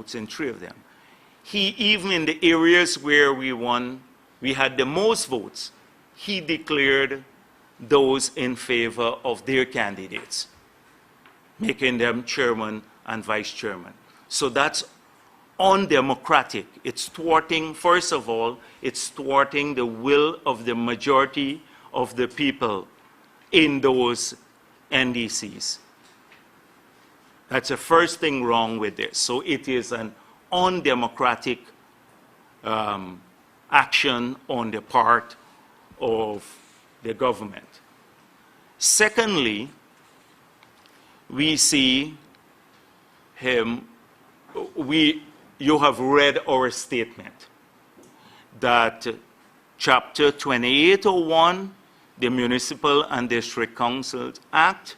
votes in 3 of them. He, even in the areas where we won, we had the most votes, he declared those in favor of their candidates, making them chairman and vice chairman. So that's undemocratic. It's thwarting, first of all, it's thwarting the will of the majority of the people in those NDCs. That's the first thing wrong with this. So it is an undemocratic action on the part of the government. Secondly, we see him, you have read our statement that Chapter 2801, the Municipal and District Councils Act,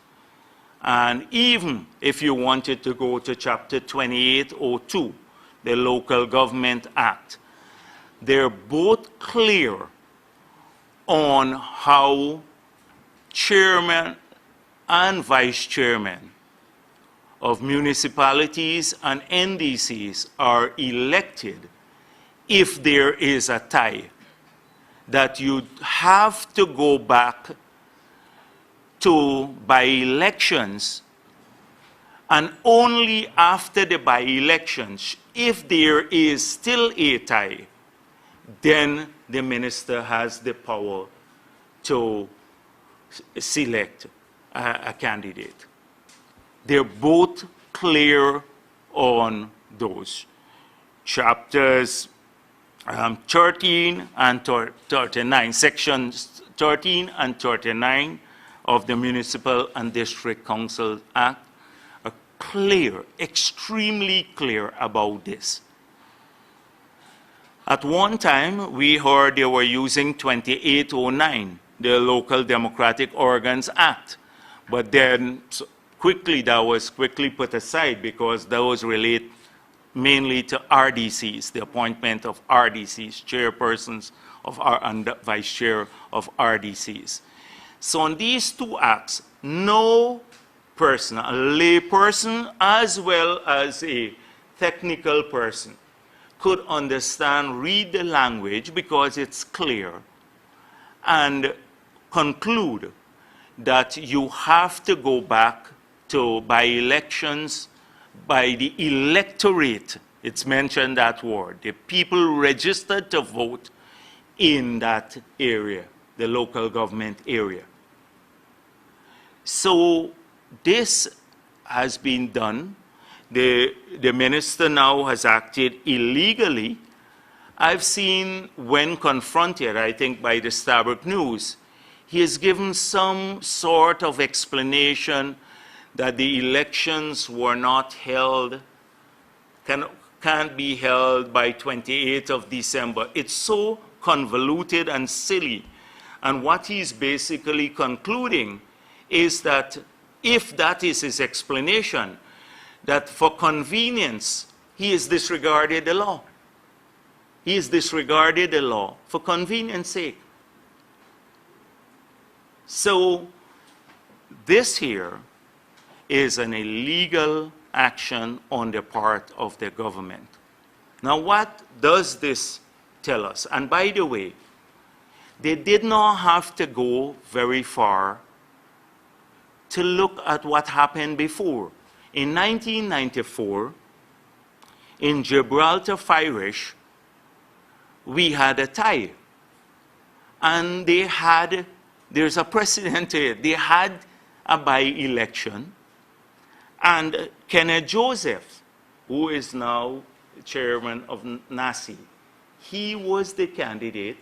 and even if you wanted to go to Chapter 2802, the Local Government Act, they're both clear on how chairman and vice chairman of municipalities and NDCs are elected if there is a tie, that you have to go back to by-elections, and only after the by-elections, if there is still a tie, then the minister has the power to select a candidate. They're both clear on those. Chapters 13 and 39, sections 13 and 39 of the Municipal and District Council Act are clear, extremely clear about this. At one time, we heard they were using 2809, the Local Democratic Organs Act, but then quickly that was quickly put aside because those relate mainly to RDCs, the appointment of RDCs, chairpersons of and vice chair of RDCs. So on these 2 acts, no person, a lay person as well as a technical person, could understand, read the language because it's clear, and conclude that you have to go back to by-elections by the electorate. It's mentioned that word, the people registered to vote in that area, the local government area. So this has been done. The minister now has acted illegally. I've seen when confronted, I think by the Starbuck News, he has given some sort of explanation that the elections were not held, can't be held by 28th of December. It's so convoluted and silly. And what he's basically concluding is that if that is his explanation, that for convenience, he has disregarded the law. He has disregarded the law for convenience sake. So this here is an illegal action on the part of the government. Now, what does this tell us? And by the way, they did not have to go very far to look at what happened before. In 1994, in Gibraltar Firish, we had a tie. And there's a precedent to it. They had a by-election, and Kenneth Joseph, who is now chairman of NACI, he was the candidate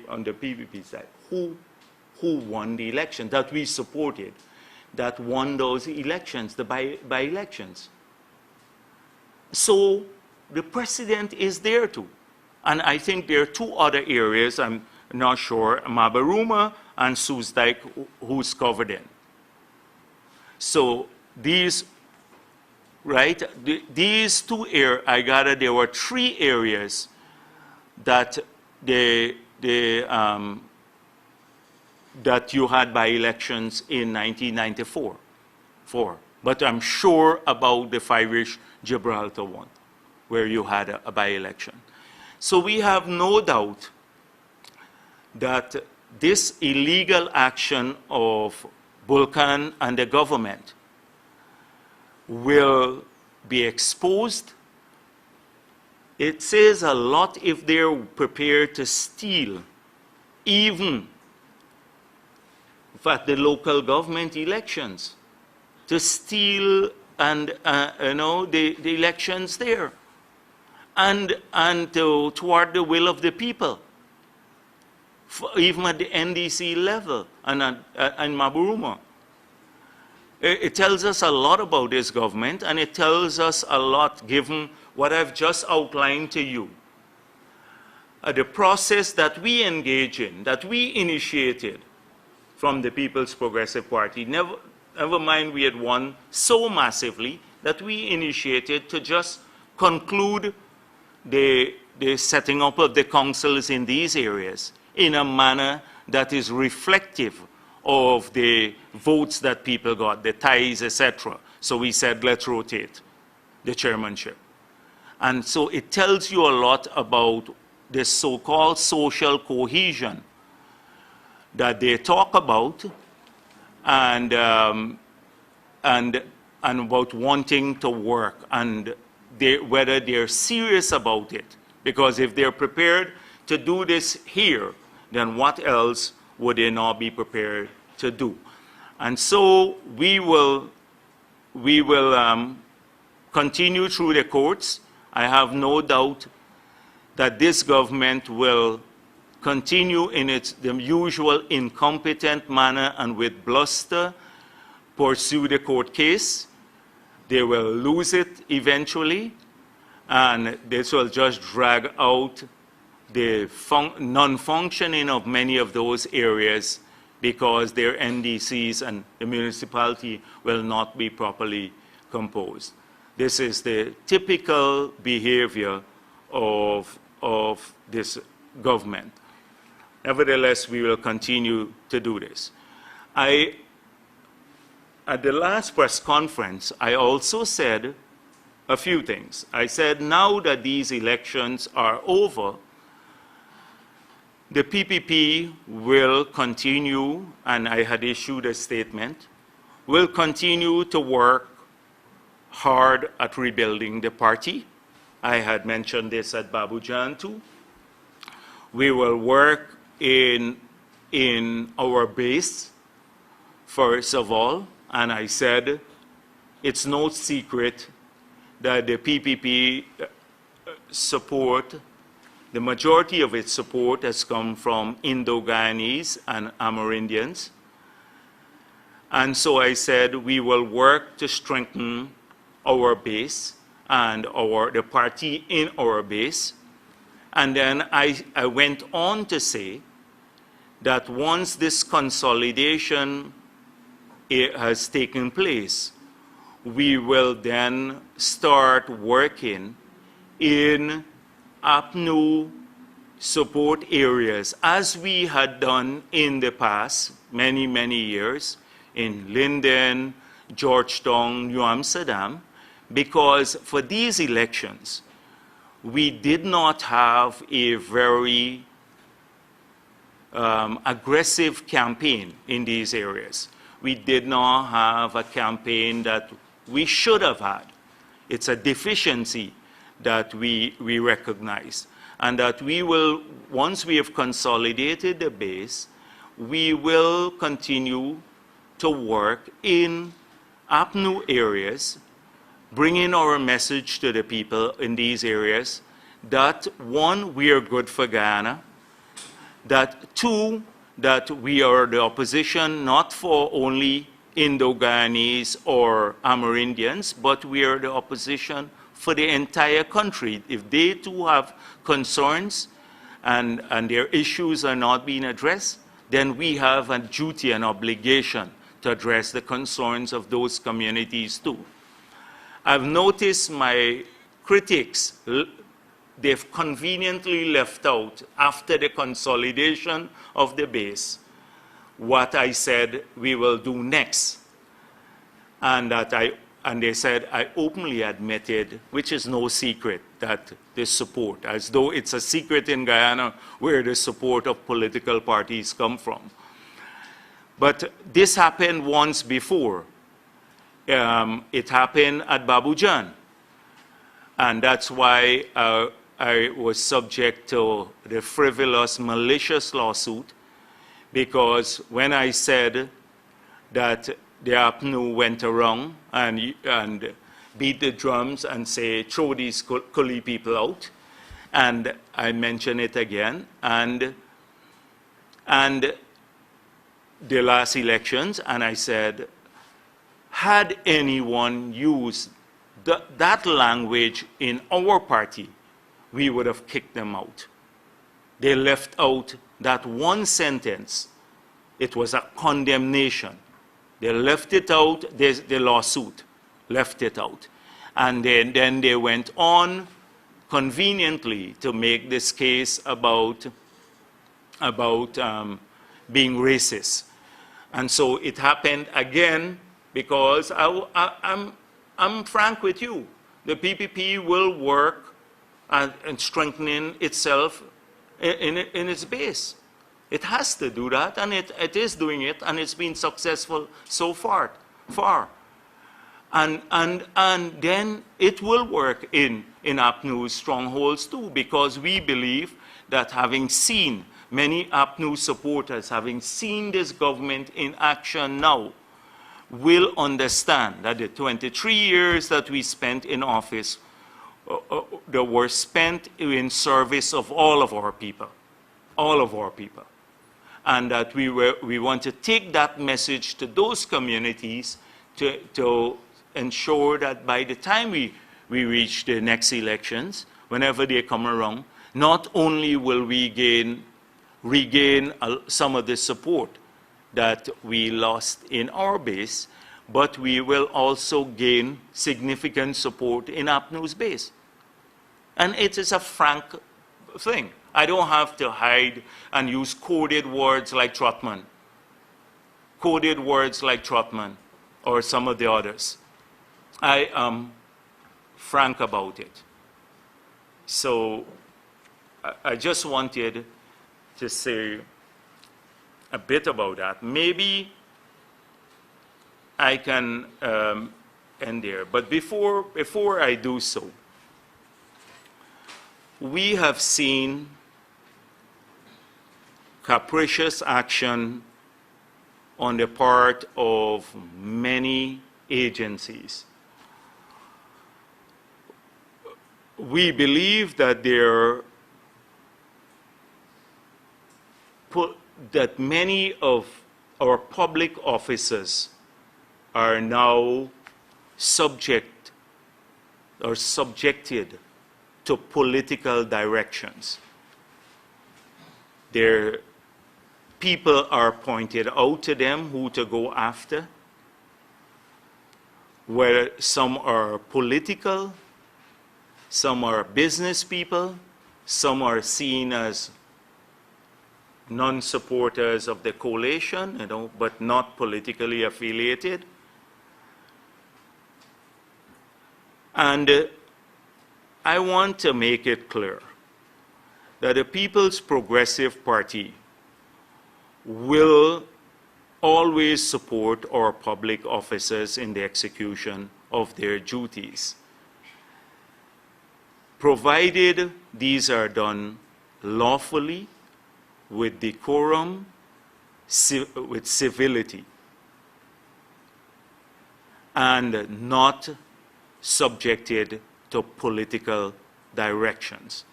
on the PPP side who won the election, that we supported, that won those elections, the by-elections. So the precedent is there too. And I think there are 2 other areas, I'm not sure, Mabaruma and Soesdijk, who's covered in. So these, right, these 2 areas, I gather there were 3 areas that that you had by elections in 1994. But I'm sure about the Irish Gibraltar one. where you had a by-election. So we have no doubt that this illegal action of Bulkan and the government will be exposed. It says a lot if they're prepared to steal, even at the local government elections, to steal and the elections there, and to thwart the will of the people, even at the NDC level and Maburuma. It tells us a lot about this government, and it tells us a lot given what I've just outlined to you. The process that we engage in, that we initiated from the People's Progressive Party, never mind we had won so massively that we initiated to just conclude the setting up of the councils in these areas in a manner that is reflective of the votes that people got, the ties, etc. So we said, let's rotate the chairmanship. And so it tells you a lot about the so-called social cohesion that they talk about, and about wanting to work, and whether they're serious about it. Because if they're prepared to do this here, then what else would they not be prepared to do? And so we will continue through the courts. I have no doubt that this government will continue in the usual incompetent manner and with bluster pursue the court case. They will lose it eventually, and this will just drag out the non-functioning of many of those areas because their NDCs and the municipality will not be properly composed. This is the typical behavior of this government. Nevertheless, we will continue to do this. At the last press conference, I also said a few things. I said, now that these elections are over, the PPP will continue, and I had issued a statement, will continue to work hard at rebuilding the party. I had mentioned this at Babujan too. We will work in our base, first of all, and I said it's no secret that the PPP support, the majority of its support has come from Indo-Guyanese and Amerindians. And so I said we will work to strengthen our base and the party in our base. And then I went on to say that once this consolidation has taken place, we will then start working in APNU support areas, as we had done in the past many, many years in Linden, Georgetown, New Amsterdam, because for these elections, we did not have a very aggressive campaign in these areas. We did not have a campaign that we should have had. It's a deficiency that we recognize. And that we will, once we have consolidated the base, we will continue to work in APNU areas, bringing our message to the people in these areas that, one, we are good for Guyana, that, two, that we are the opposition not for only Indo-Guyanese or Amerindians, but we are the opposition for the entire country. If they too have concerns and their issues are not being addressed, then we have a duty and obligation to address the concerns of those communities too. I've noticed my critics, they've conveniently left out, after the consolidation of the base, what I said we will do next. And that and they said, I openly admitted, which is no secret, that this support, as though it's a secret in Guyana where the support of political parties come from. But this happened once before. It happened at Babujan. And that's why I was subject to the frivolous, malicious lawsuit, because when I said that the APNU went around and beat the drums and say, throw these Kuli people out, and I mention it again, and the last elections, and I said, had anyone used that language in our party, we would have kicked them out. They left out that one sentence. It was a condemnation. They left it out, the lawsuit left it out. And then they went on conveniently to make this case about being racist. And so it happened again because I'm frank with you. The PPP will work and strengthening itself in its base. It has to do that, and it is doing it, and it's been successful so far. And then it will work in APNU's strongholds too, because we believe that having seen many APNU supporters, having seen this government in action now, will understand that the 23 years that we spent in office that were spent in service of all of our people. And that we want to take that message to those communities to ensure that by the time we reach the next elections, whenever they come around, not only will we regain some of the support that we lost in our base, but we will also gain significant support in APNU's base. And it is a frank thing. I don't have to hide and use coded words like Trotman. Coded words like Trotman or some of the others. I am frank about it. So I just wanted to say a bit about that. Maybe I can end there. But before I do so, we have seen capricious action on the part of many agencies. We believe that that many of our public officers are now subjected to political directions. Their people are pointed out to them who to go after, where some are political, some are business people, some are seen as non-supporters of the coalition, but not politically affiliated. And I want to make it clear that the People's Progressive Party will always support our public officers in the execution of their duties, provided these are done lawfully, with decorum, with civility, and not subjected to political directions.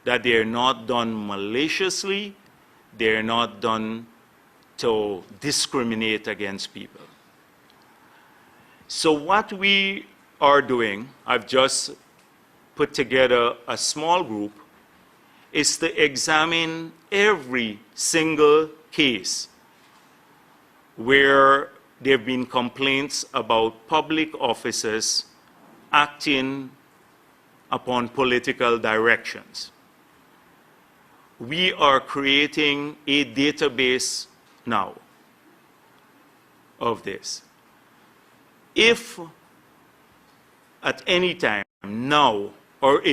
That they are not done maliciously, they are not done to discriminate against people. So what we are doing, I've just put together a small group, is to examine every single case where there have been complaints about public officers acting upon political directions. We are creating a database now of this. If at any time, now or in